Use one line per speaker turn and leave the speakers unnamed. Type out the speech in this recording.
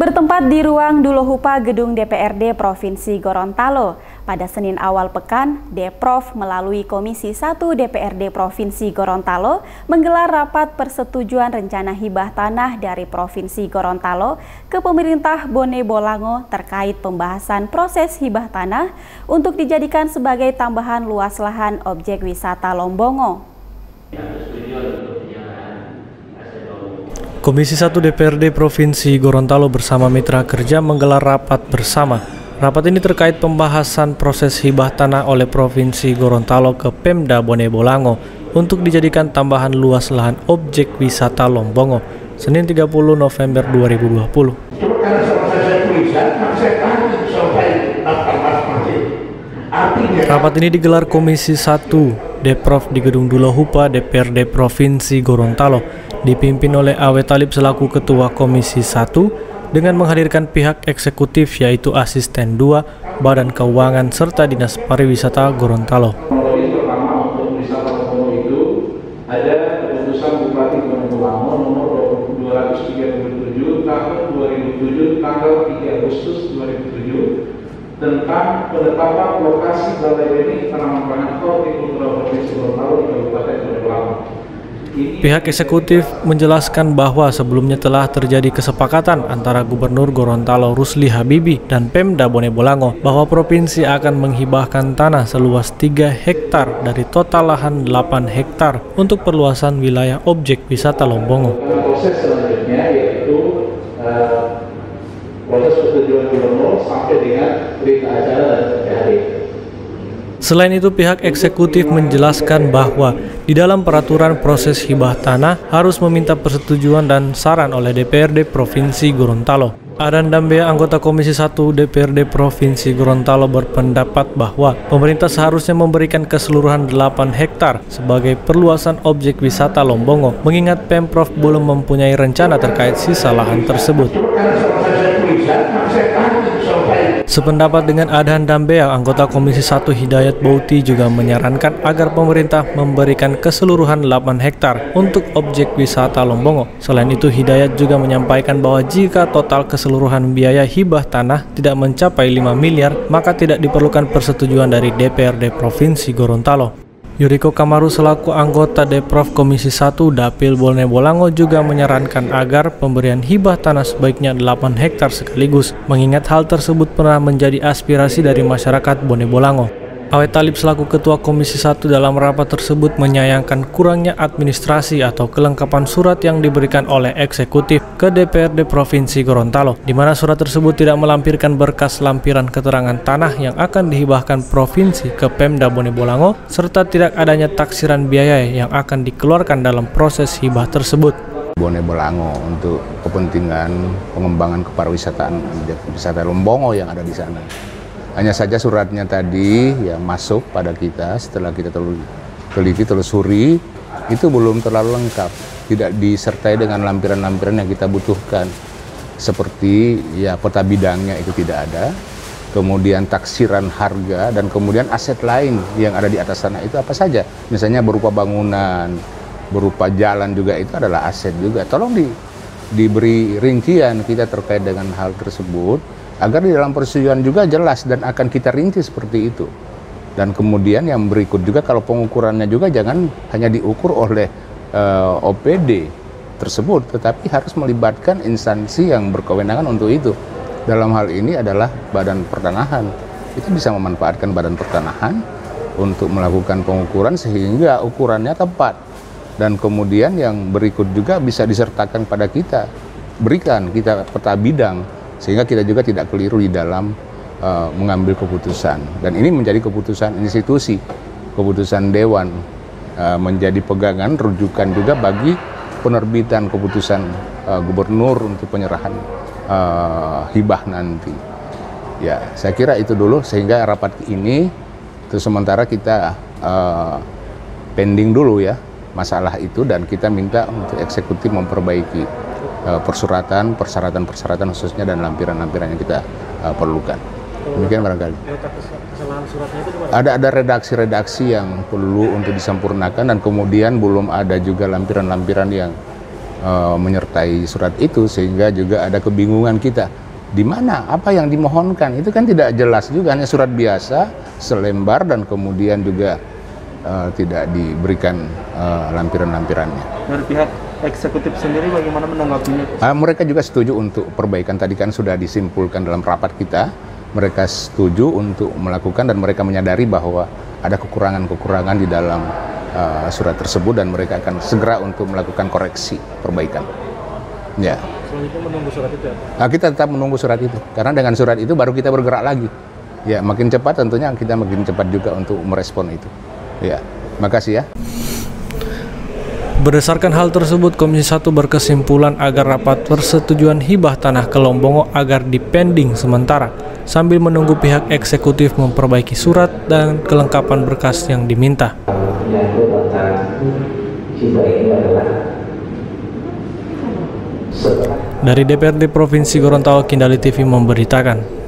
Bertempat di ruang Dulohupa Gedung DPRD Provinsi Gorontalo, pada Senin awal pekan, Deprov melalui Komisi 1 DPRD Provinsi Gorontalo menggelar rapat persetujuan rencana hibah tanah dari Provinsi Gorontalo ke pemerintah Bone Bolango terkait pembahasan proses hibah tanah untuk dijadikan sebagai tambahan luas lahan objek wisata Lombongo.
Komisi 1 DPRD Provinsi Gorontalo bersama mitra kerja menggelar rapat bersama. Rapat ini terkait pembahasan proses hibah tanah oleh Provinsi Gorontalo ke Pemda Bone Bolango untuk dijadikan tambahan luas lahan objek wisata Lombongo, Senin 30 November 2020. Rapat ini digelar Komisi 1 Deprov di Gedung Dulohupa DPRD Provinsi Gorontalo, dipimpin oleh Awe Talib selaku Ketua Komisi 1 dengan menghadirkan pihak eksekutif yaitu Asisten 2, Badan Keuangan serta Dinas Pariwisata Gorontalo.
Pertama untuk wisata Lombongo itu ada keputusan Bupati Bone Bolango nomor 237 tahun 2007 tanggal 3 Agustus 2007 tentang penetapan lokasi Balai Benih Tanaman Pangan Hortikultura Provinsi Gorontalo di Kabupaten Bone Bolango.
Pihak eksekutif menjelaskan bahwa sebelumnya telah terjadi kesepakatan antara Gubernur Gorontalo Rusli Habibie dan Pemda Bone Bolango bahwa provinsi akan menghibahkan tanah seluas 3 hektar dari total lahan 8 hektar untuk perluasan wilayah objek wisata Lombongo.
Proses selanjutnya yaitu proses persetujuan Gubernur sampai dengan berita acara dan terjadi.
Selain itu, pihak eksekutif menjelaskan bahwa di dalam peraturan proses hibah tanah harus meminta persetujuan dan saran oleh DPRD Provinsi Gorontalo. Adan Dambea, anggota Komisi 1 DPRD Provinsi Gorontalo berpendapat bahwa pemerintah seharusnya memberikan keseluruhan 8 hektar sebagai perluasan objek wisata Lombongo, mengingat Pemprov belum mempunyai rencana terkait sisa lahan tersebut. Sependapat dengan Adan Dambea, anggota Komisi 1 Hidayat Bouti juga menyarankan agar pemerintah memberikan keseluruhan 8 hektar untuk objek wisata Lombongo. Selain itu, Hidayat juga menyampaikan bahwa jika total keseluruhan biaya hibah tanah tidak mencapai 5 miliar, maka tidak diperlukan persetujuan dari DPRD Provinsi Gorontalo. Yuriko Kamaru selaku anggota Deprov Komisi 1 Dapil Bone Bolango juga menyarankan agar pemberian hibah tanah sebaiknya 8 hektar sekaligus, mengingat hal tersebut pernah menjadi aspirasi dari masyarakat Bone Bolango. Awe Talib selaku Ketua Komisi 1 dalam rapat tersebut menyayangkan kurangnya administrasi atau kelengkapan surat yang diberikan oleh eksekutif ke DPRD Provinsi Gorontalo, di mana surat tersebut tidak melampirkan berkas lampiran keterangan tanah yang akan dihibahkan provinsi ke Pemda Bone Bolango, serta tidak adanya taksiran biaya yang akan dikeluarkan dalam proses hibah tersebut.
Bone Bolango untuk kepentingan pengembangan kepariwisataan wisata Lombongo yang ada di sana. Hanya saja suratnya tadi yang masuk pada kita setelah kita teliti, telusuri, itu belum terlalu lengkap. Tidak disertai dengan lampiran-lampiran yang kita butuhkan. Seperti ya peta bidangnya itu tidak ada, kemudian taksiran harga, dan kemudian aset lain yang ada di atas sana itu apa saja. Misalnya berupa bangunan, berupa jalan juga itu adalah aset juga. Tolong diberi rincian kita terkait dengan hal tersebut, agar di dalam persetujuan juga jelas dan akan kita rinci seperti itu. Dan kemudian yang berikut juga, kalau pengukurannya juga jangan hanya diukur oleh OPD tersebut, tetapi harus melibatkan instansi yang berkewenangan untuk itu. Dalam hal ini adalah Badan Pertanahan. Itu bisa memanfaatkan Badan Pertanahan untuk melakukan pengukuran sehingga ukurannya tepat. Dan kemudian yang berikut juga bisa disertakan pada kita, berikan kita peta bidang, sehingga kita juga tidak keliru di dalam mengambil keputusan. Dan ini menjadi keputusan institusi, keputusan Dewan, menjadi pegangan, rujukan juga bagi penerbitan keputusan Gubernur untuk penyerahan hibah nanti. Ya, saya kira itu dulu, sehingga rapat ini terus sementara kita pending dulu ya masalah itu, dan kita minta untuk eksekutif memperbaiki persyaratan khususnya dan lampiran-lampiran yang kita perlukan. Demikian barangkali. Ada redaksi-redaksi yang perlu untuk disempurnakan, dan kemudian belum ada juga lampiran-lampiran yang menyertai surat itu, sehingga juga ada kebingungan kita. Di mana apa yang dimohonkan itu kan tidak jelas juga, hanya surat biasa selembar dan kemudian juga tidak diberikan lampiran-lampirannya.
Dari pihak eksekutif sendiri bagaimana menanggapinya?
Mereka juga setuju untuk perbaikan, tadi kan sudah disimpulkan dalam rapat kita, mereka setuju untuk melakukan dan mereka menyadari bahwa ada kekurangan-kekurangan di dalam surat tersebut dan mereka akan segera untuk melakukan koreksi perbaikan. Ya.
Selanjutnya menunggu surat itu ya?
Kita tetap menunggu surat itu, karena dengan surat itu baru kita bergerak lagi. Ya, makin cepat tentunya kita makin cepat juga untuk merespon itu. Ya, makasih ya.
Berdasarkan hal tersebut, Komisi 1 berkesimpulan agar rapat persetujuan hibah tanah ke Lombongo agar dipending sementara, sambil menunggu pihak eksekutif memperbaiki surat dan kelengkapan berkas yang diminta. Dari DPRD Provinsi Gorontalo, Kindali TV memberitakan.